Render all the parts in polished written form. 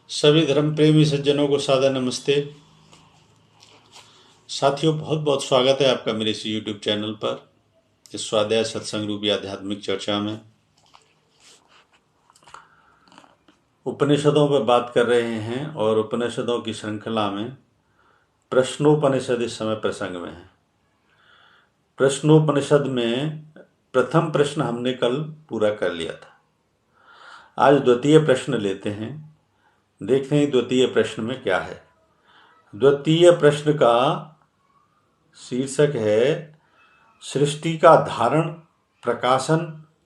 सभी धर्म प्रेमी सज्जनों को सादर नमस्ते। साथियों, बहुत बहुत स्वागत है आपका मेरे इस YouTube चैनल पर, इस स्वाध्याय सत्संग रूपी आध्यात्मिक चर्चा में। उपनिषदों पर बात कर रहे हैं और उपनिषदों की श्रृंखला में प्रश्नोपनिषद इस समय प्रसंग में है। प्रश्नोपनिषद में प्रथम प्रश्न हमने कल पूरा कर लिया था। आज द्वितीय प्रश्न लेते हैं, देखते हैं द्वितीय प्रश्न में क्या है। द्वितीय प्रश्न का शीर्षक है सृष्टि का धारण प्रकाशन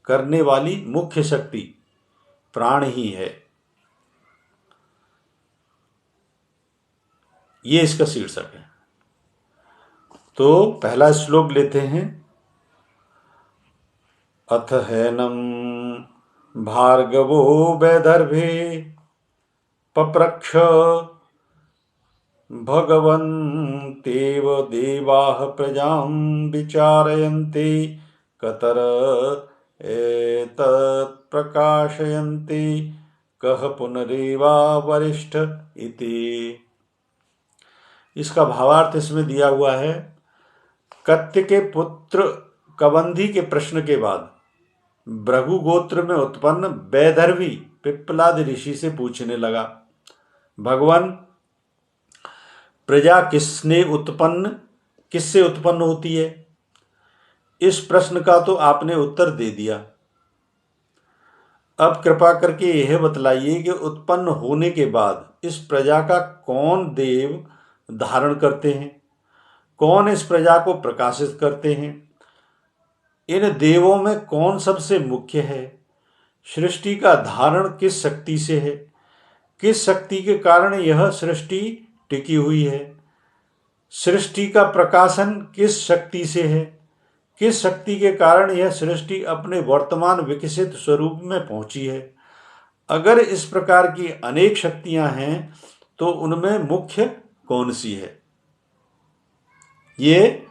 करने वाली मुख्य शक्ति प्राण ही है। ये इसका शीर्षक है। तो पहला श्लोक लेते हैं। अथ हैनम भार्गवो वैदर्भे पप्रक्ष भगवन्तेव देवाः प्रजां विचारयन्ते कतर एतत् प्रकाशयन्ते कः पुनरेवा वरिष्ठ इति। इसका भावार्थ इसमें दिया हुआ है। कत्य के पुत्र कबंधी के प्रश्न के बाद भृगु गोत्र में उत्पन्न वैदर्भी पिप्पलाद ऋषि से पूछने लगा, भगवान, प्रजा किससे उत्पन्न होती है? इस प्रश्न का तो आपने उत्तर दे दिया। अब कृपा करके यह बतलाइए कि उत्पन्न होने के बाद इस प्रजा का कौन देव धारण करते हैं, कौन इस प्रजा को प्रकाशित करते हैं, इन देवों में कौन सबसे मुख्य है, सृष्टि का धारण किस शक्ति से है, किस शक्ति के कारण यह सृष्टि टिकी हुई है, सृष्टि का प्रकाशन किस शक्ति से है, किस शक्ति के कारण यह सृष्टि अपने वर्तमान विकसित स्वरूप में पहुंची है। अगर इस प्रकार की अनेक शक्तियां हैं तो उनमें मुख्य कौन सी है? ये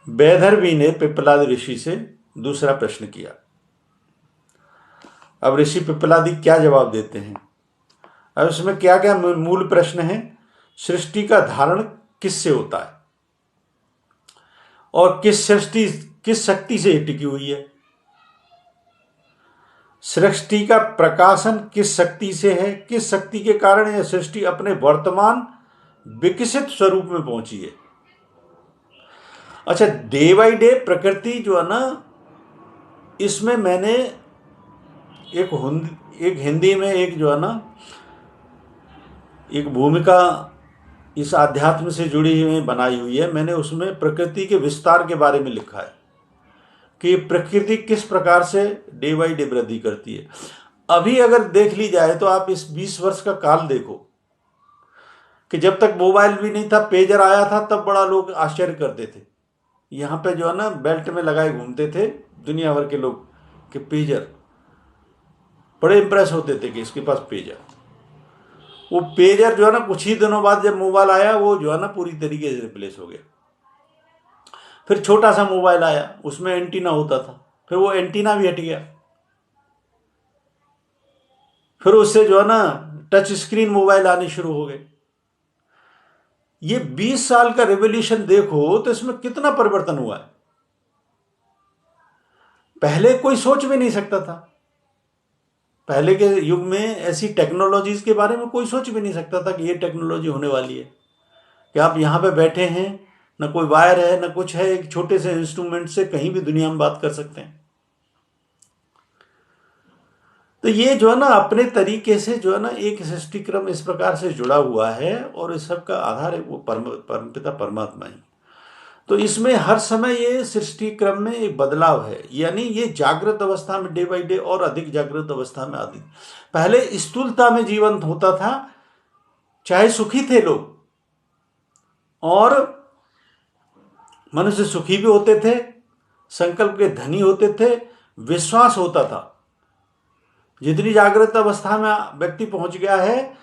वैदर्भी ने पिप्पलाद ऋषि से दूसरा प्रश्न किया। अब ऋषि पिप्पलादी क्या जवाब देते हैं? अब इसमें क्या क्या मूल प्रश्न है? सृष्टि का धारण किससे होता है और किस शक्ति से टिकी हुई है, सृष्टि का प्रकाशन किस शक्ति से है, किस शक्ति के कारण यह सृष्टि अपने वर्तमान विकसित स्वरूप में पहुंची है। अच्छा, डे बाई डे प्रकृति जो है ना, इसमें मैंने एक हिंदी में एक जो है ना एक भूमिका इस अध्यात्म से जुड़ी हुई बनाई हुई है। मैंने उसमें प्रकृति के विस्तार के बारे में लिखा है कि प्रकृति किस प्रकार से डे बाई डे वृद्धि करती है। अभी अगर देख ली जाए तो आप इस 20 वर्ष का काल देखो कि जब तक मोबाइल भी नहीं था, पेजर आया था, तब बड़ा लोग आश्चर्य करते थे। यहाँ पे जो है ना बेल्ट में लगाए घूमते थे दुनिया भर के लोग कि पेजर, बड़े इंप्रेस होते थे कि इसके पास पेजर। वो पेजर जो है ना कुछ ही दिनों बाद जब मोबाइल आया, वो जो है ना पूरी तरीके से रिप्लेस हो गया। फिर छोटा सा मोबाइल आया, उसमें एंटीना होता था, फिर वो एंटीना भी हट गया। फिर उससे जो है ना टच स्क्रीन मोबाइल आने शुरू हो गए। ये 20 साल का रेवोल्यूशन देखो तो इसमें कितना परिवर्तन हुआ है। पहले कोई सोच भी नहीं सकता था। पहले के युग में ऐसी टेक्नोलॉजीज के बारे में कोई सोच भी नहीं सकता था कि ये टेक्नोलॉजी होने वाली है, कि आप यहाँ पे बैठे हैं, ना कोई वायर है ना कुछ है, एक छोटे से इंस्ट्रूमेंट से कहीं भी दुनिया में बात कर सकते हैं। तो ये जो है ना अपने तरीके से जो है ना एक सृष्टि क्रम इस प्रकार से जुड़ा हुआ है और इस सब का आधार है वो परमपिता परमात्मा ही। तो इसमें हर समय ये सृष्टि क्रम में एक बदलाव है, यानी ये जागृत अवस्था में डे बाई डे और अधिक जागृत अवस्था में अधिक। पहले स्थूलता में जीवन होता था, चाहे सुखी थे लोग और मनुष्य सुखी भी होते थे, संकल्प के धनी होते थे, विश्वास होता था। जितनी जागृत अवस्था में व्यक्ति पहुंच गया है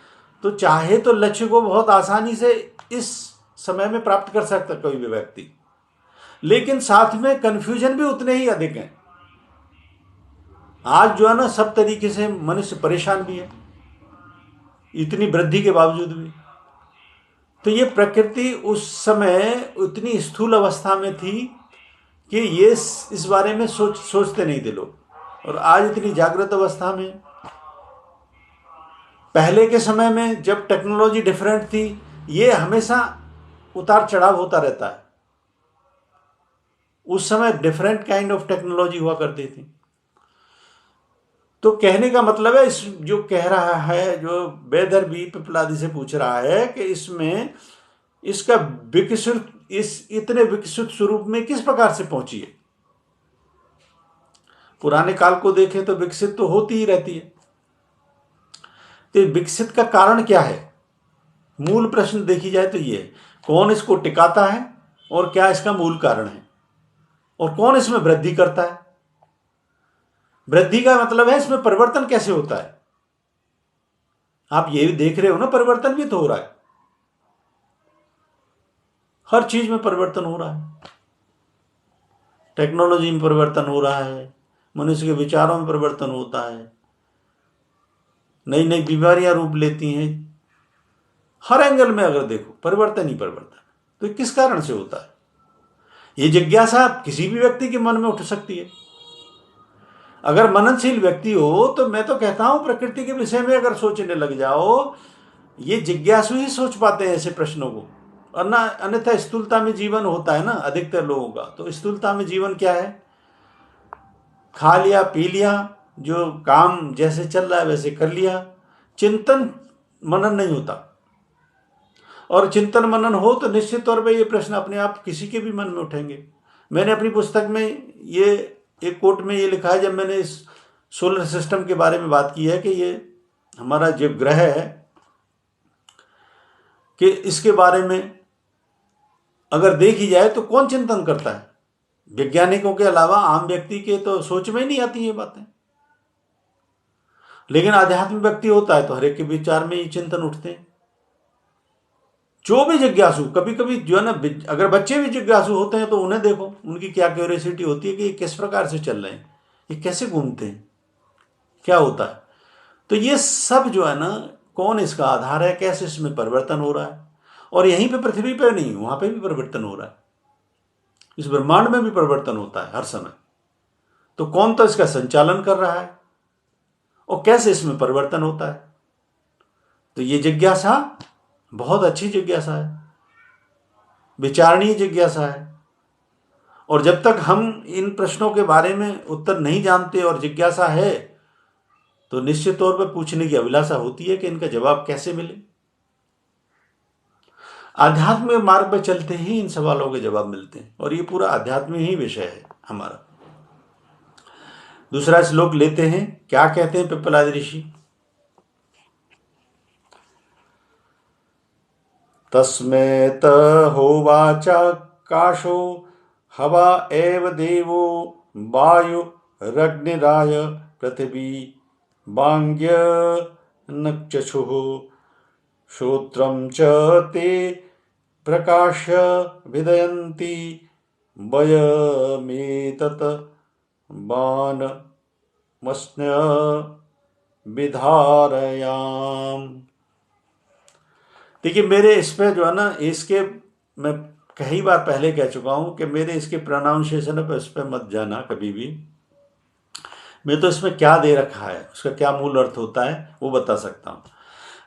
तो चाहे तो लक्ष्य को बहुत आसानी से इस समय में प्राप्त कर सकता कोई भी व्यक्ति, लेकिन साथ में कंफ्यूजन भी उतने ही अधिक हैं। आज जो है ना सब तरीके से मनुष्य परेशान भी है। इतनी वृद्धि के बावजूद भी। तो ये प्रकृति उस समय उतनी स्थूल अवस्था में थी कि ये इस बारे में सोचते नहीं थे लोग, और आज इतनी जागृत अवस्था में। पहले के समय में जब टेक्नोलॉजी डिफरेंट थी, ये हमेशा उतार चढ़ाव होता रहता है। उस समय डिफरेंट काइंड ऑफ टेक्नोलॉजी हुआ करती थी। तो कहने का मतलब है, इस जो कह रहा है, जो वेदर भी पिपलादी से पूछ रहा है कि इसमें इसका विकसित, इस इतने विकसित स्वरूप में किस प्रकार से पहुंची है। पुराने काल को देखें तो विकसित तो होती ही रहती है। तो विकसित का कारण क्या है? मूल प्रश्न देखी जाए तो ये, कौन इसको टिकाता है और क्या इसका मूल कारण है, और कौन इसमें वृद्धि करता है। वृद्धि का मतलब है इसमें परिवर्तन कैसे होता है। आप ये भी देख रहे हो ना, परिवर्तन भी तो हो रहा है, हर चीज में परिवर्तन हो रहा है। टेक्नोलॉजी में परिवर्तन हो रहा है, मनुष्य के विचारों में परिवर्तन होता है, नई नई बीमारियां रूप लेती हैं। हर एंगल में अगर देखो परिवर्तन ही परिवर्तन। तो किस कारण से होता है? ये जिज्ञासा किसी भी व्यक्ति के मन में उठ सकती है। अगर मननशील व्यक्ति हो तो मैं तो कहता हूं प्रकृति के विषय में अगर सोचने लग जाओ, ये जिज्ञासु ही सोच पाते हैं ऐसे प्रश्नों को। और ना अन्यथा स्थूलता में जीवन होता है ना अधिकतर लोगों का। तो स्थूलता में जीवन क्या है? खा लिया, पी लिया, जो काम जैसे चल रहा है वैसे कर लिया, चिंतन मनन नहीं होता। और चिंतन मनन हो तो निश्चित तौर पे ये प्रश्न अपने आप किसी के भी मन में उठेंगे। मैंने अपनी पुस्तक में ये एक कोट में ये लिखा है, जब मैंने इस सोलर सिस्टम के बारे में बात की है कि ये हमारा जो ग्रह है कि इसके बारे में अगर देखी जाए तो कौन चिंतन करता है? वैज्ञानिकों के अलावा आम व्यक्ति के तो सोच में ही नहीं आती ये बातें। लेकिन आध्यात्मिक व्यक्ति होता है तो हर एक के विचार में ये चिंतन उठते हैं। जो भी जिज्ञासु, कभी कभी जो है ना, अगर बच्चे भी जिज्ञासु होते हैं तो उन्हें देखो, उनकी क्या क्यूरियोसिटी होती है कि ये किस प्रकार से चल रहे हैं, ये कैसे घूमते हैं, क्या होता है। तो ये सब जो है ना, कौन इसका आधार है, कैसे इसमें परिवर्तन हो रहा है। और यहीं पे पृथ्वी पे नहीं, वहां पे भी परिवर्तन हो रहा है, इस ब्रह्मांड में भी परिवर्तन होता है हर समय। तो कौन तो इसका संचालन कर रहा है और कैसे इसमें परिवर्तन होता है। तो ये जिज्ञासा बहुत अच्छी जिज्ञासा है, विचारणीय जिज्ञासा है। और जब तक हम इन प्रश्नों के बारे में उत्तर नहीं जानते और जिज्ञासा है, तो निश्चित तौर पर पूछने की अभिलाषा होती है कि इनका जवाब कैसे मिले। आध्यात्मिक मार्ग पर चलते ही इन सवालों के जवाब मिलते हैं, और ये पूरा आध्यात्मिक ही विषय है हमारा। दूसरा श्लोक लेते हैं, क्या कहते हैं पिप्पलाद ऋषि। तस्मेत होवाच काशो हवा एव देवो वायु रग्निराय पृथ्वी वांग्य नक्षुः श्रोत्रं च ते प्रकाश विदयन्ति वयमेतत् बाणमस्न्य विधारयाम। देखिए, मेरे इस पे जो है ना, इसके मैं कई बार पहले कह चुका हूं कि मेरे इसके प्रोनाउंसिएशन पर इस पर मत जाना कभी भी। मैं तो इसमें क्या दे रखा है, उसका क्या मूल अर्थ होता है वो बता सकता हूं।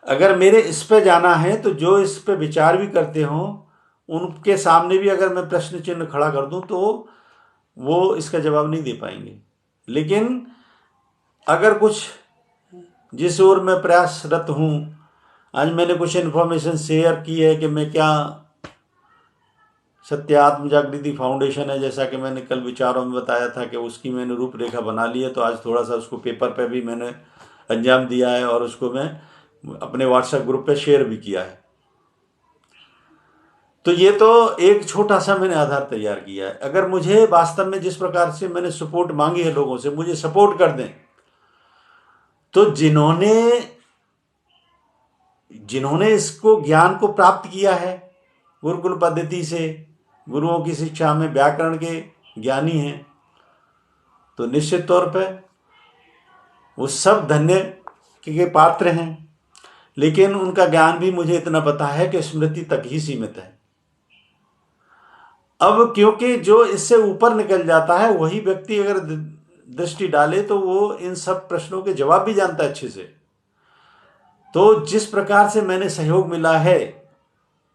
अगर मेरे इस पे जाना है तो जो इस पे विचार भी करते हो उनके सामने भी अगर मैं प्रश्न चिन्ह खड़ा कर दूं तो वो इसका जवाब नहीं दे पाएंगे। लेकिन अगर कुछ जिस ओर मैं प्रयासरत हूं, आज मैंने कुछ इन्फॉर्मेशन शेयर की है कि मैं क्या, सत्य आत्म जागृति फाउंडेशन है, जैसा कि मैंने कल विचारों में बताया था कि उसकी मैंने रूपरेखा बना ली है। तो आज थोड़ा सा उसको पेपर पे भी मैंने अंजाम दिया है और उसको मैं अपने व्हाट्सएप ग्रुप पे शेयर भी किया है। तो ये तो एक छोटा सा मैंने आधार तैयार किया है। अगर मुझे वास्तव में जिस प्रकार से मैंने सपोर्ट मांगी है लोगों से, मुझे सपोर्ट कर दें, तो जिन्होंने इसको ज्ञान को प्राप्त किया है गुरुकुल पद्धति से, गुरुओं की शिक्षा में व्याकरण के ज्ञानी हैं, तो निश्चित तौर पे वो सब धन्य के पात्र हैं। लेकिन उनका ज्ञान भी मुझे इतना पता है कि स्मृति तक ही सीमित है। अब क्योंकि जो इससे ऊपर निकल जाता है वही व्यक्ति अगर दृष्टि डाले तो वो इन सब प्रश्नों के जवाब भी जानता है अच्छे से। तो जिस प्रकार से मैंने सहयोग मिला है,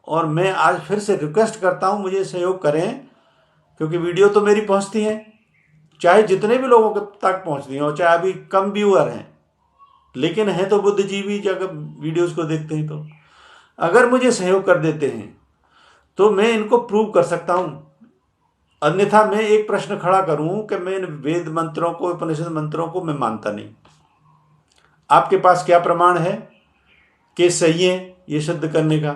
और मैं आज फिर से रिक्वेस्ट करता हूं मुझे सहयोग करें, क्योंकि वीडियो तो मेरी पहुंचती है, चाहे जितने भी लोगों तक पहुंचती हो, चाहे अभी कम व्यूअर हैं, लेकिन हैं तो बुद्धिजीवी जब वीडियोस को देखते हैं। तो अगर मुझे सहयोग कर देते हैं तो मैं इनको प्रूव कर सकता हूं। अन्यथा मैं एक प्रश्न खड़ा करूं कि मैं इन वेद मंत्रों को, उपनिषद मंत्रों को मैं मानता नहीं। आपके पास क्या प्रमाण है कि सही है ये सिद्ध करने का?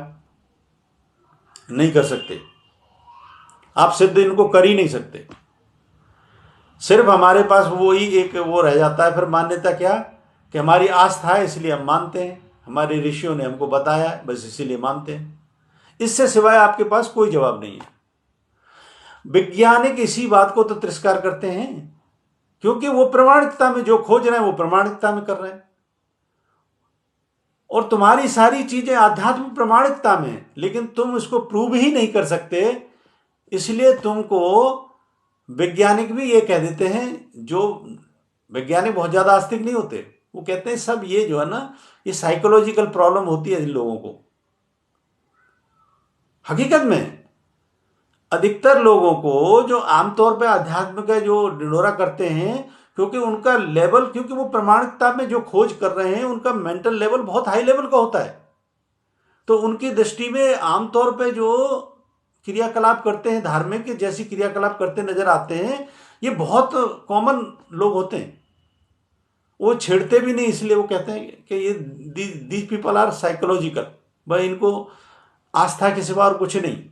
नहीं कर सकते, आप सिद्ध इनको कर ही नहीं सकते। सिर्फ हमारे पास वो ही एक वो रह जाता है फिर मान्यता, क्या कि हमारी आस्था है इसलिए हम मानते हैं, हमारे ऋषियों ने हमको बताया है बस इसीलिए मानते हैं। इससे सिवाय आपके पास कोई जवाब नहीं है। वैज्ञानिक इसी बात को तो तिरस्कार करते हैं, क्योंकि वो प्रमाणिकता में जो खोज रहे हैं वो प्रमाणिकता में कर रहे हैं, और तुम्हारी सारी चीजें आध्यात्म प्रमाणिकता में, लेकिन तुम इसको प्रूव ही नहीं कर सकते। इसलिए तुमको वैज्ञानिक भी ये कह देते हैं, जो वैज्ञानिक बहुत ज्यादा आस्तिक नहीं होते, वो कहते हैं सब ये जो है ना, ये साइकोलॉजिकल प्रॉब्लम होती है इन लोगों को। हकीकत में अधिकतर लोगों को जो आमतौर पर अध्यात्म का जो ढिंढोरा करते हैं, क्योंकि उनका लेवल, क्योंकि वो प्रमाणिकता में जो खोज कर रहे हैं उनका मेंटल लेवल बहुत हाई लेवल का होता है, तो उनकी दृष्टि में आमतौर पे जो क्रियाकलाप करते हैं, धार्मिक जैसी क्रियाकलाप करते नजर आते हैं, ये बहुत कॉमन लोग होते हैं। वो छेड़ते भी नहीं, इसलिए वो कहते हैं कि ये दीज पीपल आर साइकोलॉजिकल, भाई इनको आस्था के सिवा और कुछ नहीं।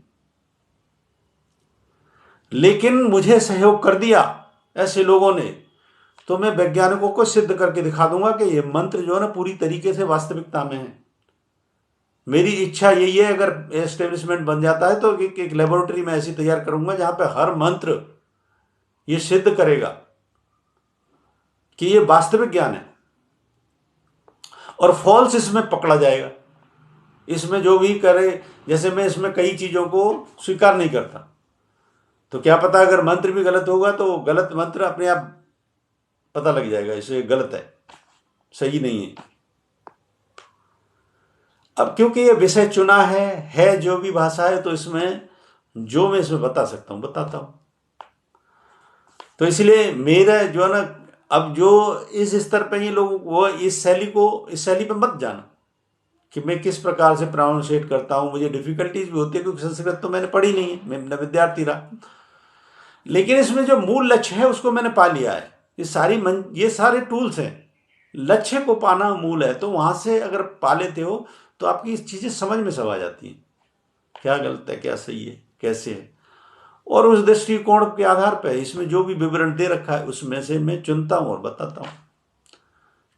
लेकिन मुझे सहयोग कर दिया ऐसे लोगों ने, तो मैं वैज्ञानिकों को सिद्ध करके दिखा दूंगा कि ये मंत्र जो है ना पूरी तरीके से वास्तविकता में है। मेरी इच्छा यही है, अगर एस्टेब्लिशमेंट बन जाता है तो एक लेबोरेटरी में ऐसी तैयार करूंगा जहां पे हर मंत्र ये सिद्ध करेगा कि ये वास्तविक ज्ञान है, और फॉल्स इसमें पकड़ा जाएगा। इसमें जो भी करे, जैसे मैं इसमें कई चीजों को स्वीकार नहीं करता, तो क्या पता अगर मंत्र भी गलत होगा तो गलत मंत्र अपने आप पता लग जाएगा, इसे गलत है, सही नहीं है। अब क्योंकि ये विषय चुना है जो भी भाषा है, तो इसमें जो मैं इसमें बता सकता हूं बताता हूं। तो इसलिए मेरा जो है ना, अब जो इस स्तर पे ये लोग, वो इस शैली पे मत जाना कि मैं किस प्रकार से प्रोनाउंसिएट करता हूं। मुझे डिफिकल्टीज भी होती है, क्योंकि संस्कृत तो मैंने पढ़ी नहीं है, मैं विद्यार्थी रहा। लेकिन इसमें जो मूल लक्ष्य है उसको मैंने पा लिया है। ये सारे टूल्स हैं, लक्ष्य को पाना मूल है। तो वहां से अगर पा लेते हो तो आपकी चीजें समझ में सब आ जाती हैं, क्या गलत है क्या सही है कैसे है। और उस दृष्टिकोण के आधार पर इसमें जो भी विवरण दे रखा है उसमें से मैं चुनता हूं और बताता हूं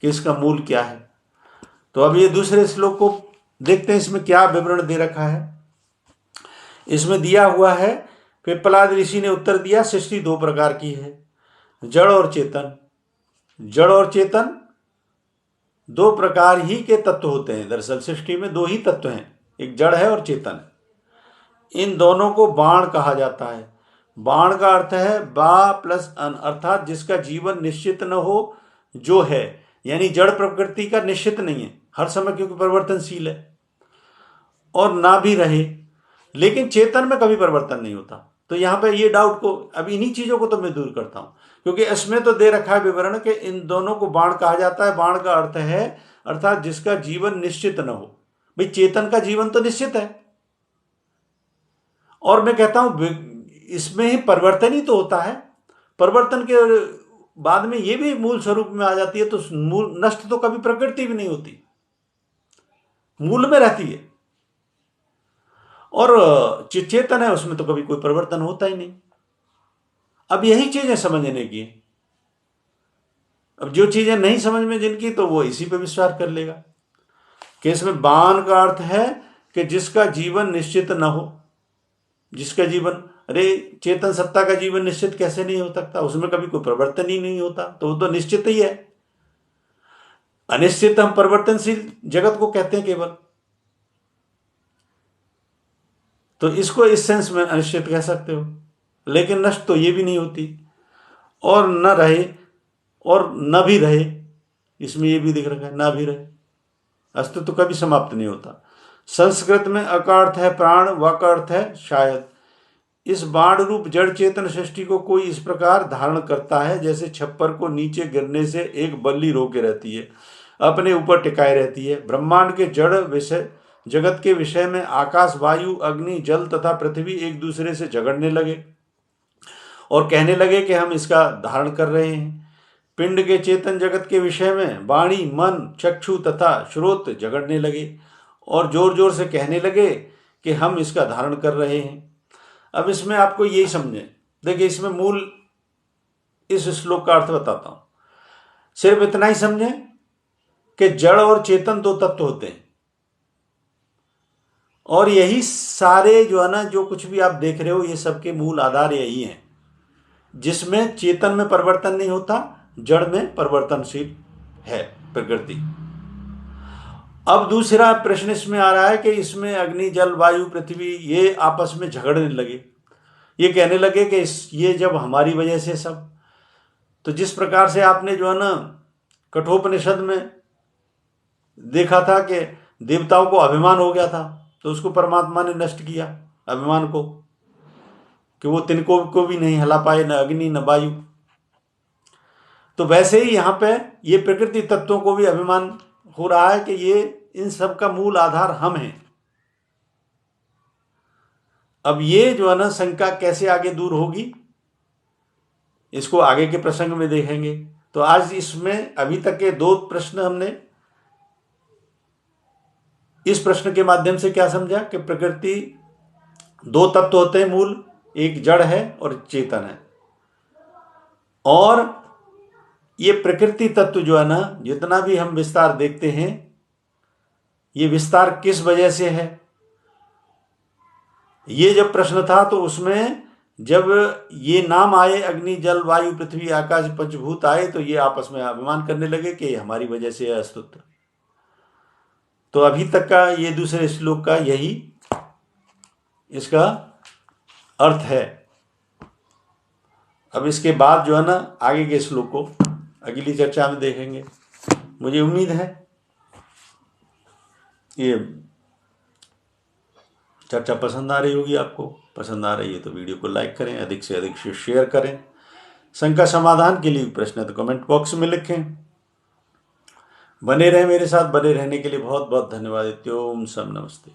कि इसका मूल क्या है। तो अब ये दूसरे श्लोक को देखते हैं, इसमें क्या विवरण दे रखा है। इसमें दिया हुआ है, पिप्पलाद ऋषि ने उत्तर दिया, सृष्टि दो प्रकार की है, जड़ और चेतन। जड़ और चेतन दो प्रकार ही के तत्व होते हैं। दरअसल सृष्टि में दो ही तत्व हैं, एक जड़ है और चेतन। इन दोनों को बाण कहा जाता है। बाण का अर्थ है बा प्लस अन, अर्थात जिसका जीवन निश्चित न हो, जो है, यानी जड़ प्रकृति का निश्चित नहीं है हर समय, क्योंकि परिवर्तनशील है, और ना भी रहे। लेकिन चेतन में कभी परिवर्तन नहीं होता। तो यहां पे ये डाउट को, अब इन्हीं चीजों को तो मैं दूर करता हूं, क्योंकि इसमें तो दे रखा है विवरण कि इन दोनों को बाण कहा जाता है। बाण का अर्थ है अर्थात जिसका जीवन निश्चित न हो। भाई चेतन का जीवन तो निश्चित है, और मैं कहता हूं इसमें ही परिवर्तन ही तो होता है। परिवर्तन के बाद में ये भी मूल स्वरूप में आ जाती है, तो मूल नष्ट तो कभी प्रकृति भी नहीं होती, मूल में रहती है। और चेतन है उसमें तो कभी कोई परिवर्तन होता ही नहीं। अब यही चीजें समझने की। अब जो चीजें नहीं समझ में जिनकी, तो वो इसी पे विश्वास कर लेगा कि इसमें बाण का अर्थ है कि जिसका जीवन निश्चित न हो। जिसका जीवन, अरे चेतन सत्ता का जीवन निश्चित कैसे नहीं हो सकता, उसमें कभी कोई परिवर्तन ही नहीं होता, तो वो तो निश्चित ही है। अनिश्चित हम परिवर्तनशील जगत को कहते हैं केवल, तो इसको इस सेंस में अनिश्चित कह सकते हो। लेकिन नष्ट तो ये भी नहीं होती, और न रहे और न भी रहे, इसमें ये भी दिख रखा है, ना भी रहे, अस्तित्व तो कभी समाप्त नहीं होता। संस्कृत में अ का अर्थ है प्राण, व का अर्थ है शायद। इस बाण रूप जड़ चेतन सृष्टि को कोई इस प्रकार धारण करता है जैसे छप्पर को नीचे गिरने से एक बल्ली रोके रहती है, अपने ऊपर टिकाए रहती है। ब्रह्मांड के जड़ विषय जगत के विषय में आकाश, वायु, अग्नि, जल तथा पृथ्वी एक दूसरे से झगड़ने लगे और कहने लगे कि हम इसका धारण कर रहे हैं। पिंड के चेतन जगत के विषय में वाणी, मन, चक्षु तथा श्रोत झगड़ने लगे और जोर जोर से कहने लगे कि हम इसका धारण कर रहे हैं। अब इसमें आपको यही समझें, देखिए इसमें मूल इस श्लोक का अर्थ बताता हूं। सिर्फ इतना ही समझें कि जड़ और चेतन दो तत्व होते हैं, और यही सारे जो है ना, जो कुछ भी आप देख रहे हो, ये सबके मूल आधार यही हैं, जिसमें चेतन में परिवर्तन नहीं होता, जड़ में परिवर्तनशील है प्रकृति। अब दूसरा प्रश्न इसमें आ रहा है कि इसमें अग्नि, जल, वायु, पृथ्वी ये आपस में झगड़ने लगे, ये कहने लगे कि ये जब हमारी वजह से सब, तो जिस प्रकार से आपने जो है ना कठोपनिषद में देखा था कि देवताओं को अभिमान हो गया था, तो उसको परमात्मा ने नष्ट किया अभिमान को, कि वो तिनको को भी नहीं हिला पाए, न अग्नि न वायु। तो वैसे ही यहाँ पे ये प्रकृति तत्वों को भी अभिमान हो रहा है कि ये इन सब का मूल आधार हम हैं। अब ये जो है ना शंका कैसे आगे दूर होगी, इसको आगे के प्रसंग में देखेंगे। तो आज इसमें अभी तक के दो प्रश्न हमने इस प्रश्न के माध्यम से क्या समझा कि प्रकृति दो तत्व होते हैं मूल, एक जड़ है और चेतन है। और ये प्रकृति तत्व जो है ना, जितना भी हम विस्तार देखते हैं, ये विस्तार किस वजह से है। ये जब प्रश्न था तो उसमें जब ये नाम आए, अग्नि, जल, वायु, पृथ्वी, आकाश, पंचभूत आए, तो ये आपस में अभिमान करने लगे कि हमारी वजह से है अस्तित्व। तो अभी तक का ये दूसरे श्लोक का यही इसका अर्थ है। अब इसके बाद जो है ना आगे के श्लोक को अगली चर्चा में देखेंगे। मुझे उम्मीद है ये चर्चा पसंद आ रही होगी आपको। पसंद आ रही है तो वीडियो को लाइक करें, अधिक से अधिक शेयर करें। शंका समाधान के लिए प्रश्न तो कमेंट बॉक्स में लिखें। बने रहें मेरे साथ, बने रहने के लिए बहुत बहुत धन्यवाद। ओम सब नमस्ते।